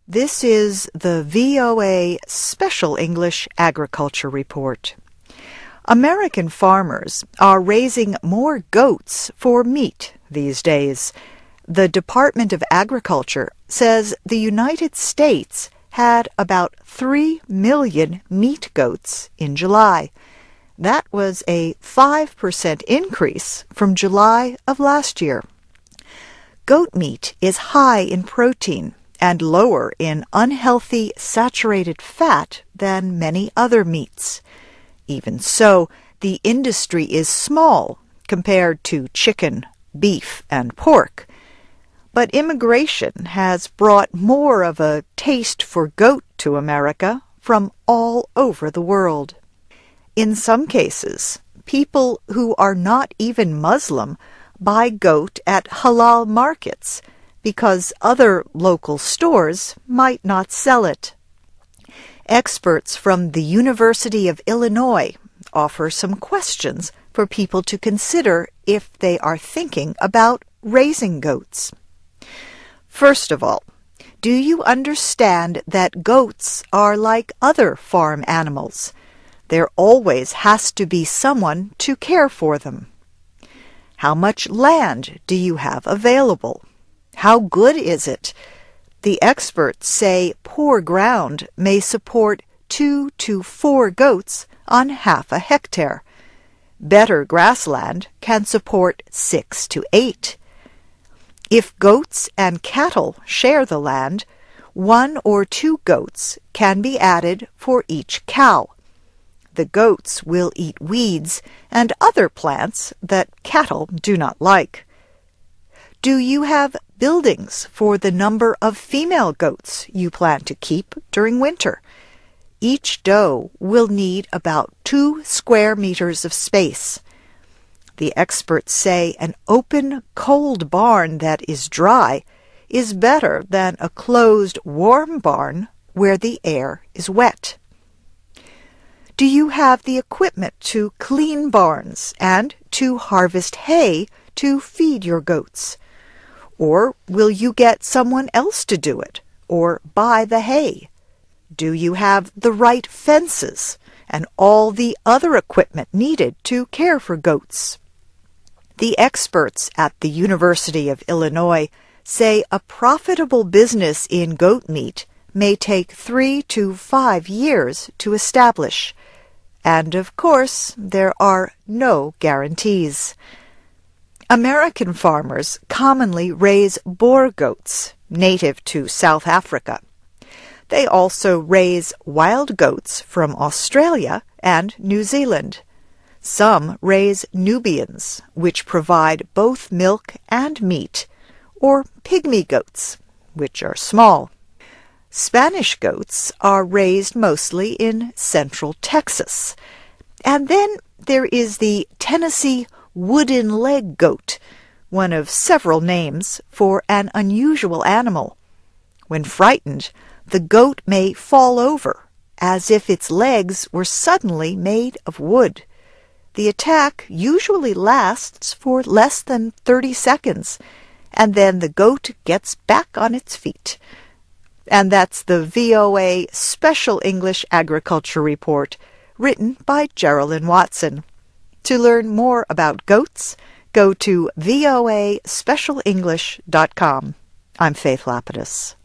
This is the VOA Special English Agriculture Report. American farmers are raising more goats for meat these days. The Department of Agriculture says the United States had about 3 million meat goats in July. That was a 5% increase from July of last year. Goat meat is high in protein and lower in unhealthy saturated fat than many other meats. Even so, the industry is small compared to chicken, beef, and pork. But immigration has brought more of a taste for goat to America from all over the world. In some cases, people who are not even Muslim buy goat at halal markets because other local stores might not sell it. Experts from the University of Illinois offer some questions for people to consider if they are thinking about raising goats. First of all, do you understand that goats are like other farm animals? There always has to be someone to care for them. How much land do you have available? How good is it? The experts say poor ground may support 2 to 4 goats on half a hectare. Better grassland can support 6 to 8. If goats and cattle share the land, 1 or 2 goats can be added for each cow. The goats will eat weeds and other plants that cattle do not like. Do you have buildings for the number of female goats you plan to keep during winter? Each doe will need about 2 square meters of space. The experts say an open, cold barn that is dry is better than a closed, warm barn where the air is wet. Do you have the equipment to clean barns and to harvest hay to feed your goats? Or will you get someone else to do it, or buy the hay? Do you have the right fences and all the other equipment needed to care for goats? The experts at the University of Illinois say a profitable business in goat meat may take 3 to 5 years to establish. And of course, there are no guarantees. American farmers commonly raise Boer goats, native to South Africa. They also raise wild goats from Australia and New Zealand. Some raise Nubians, which provide both milk and meat, or pygmy goats, which are small. Spanish goats are raised mostly in central Texas. And then there is the Tennessee wooden leg goat, one of several names for an unusual animal. When frightened, the goat may fall over, as if its legs were suddenly made of wood. The attack usually lasts for less than 30 seconds, and then the goat gets back on its feet. And that's the VOA Special English Agriculture Report, written by Geraldine Watson. To learn more about goats, go to voaspecialenglish.com. I'm Faith Lapidus.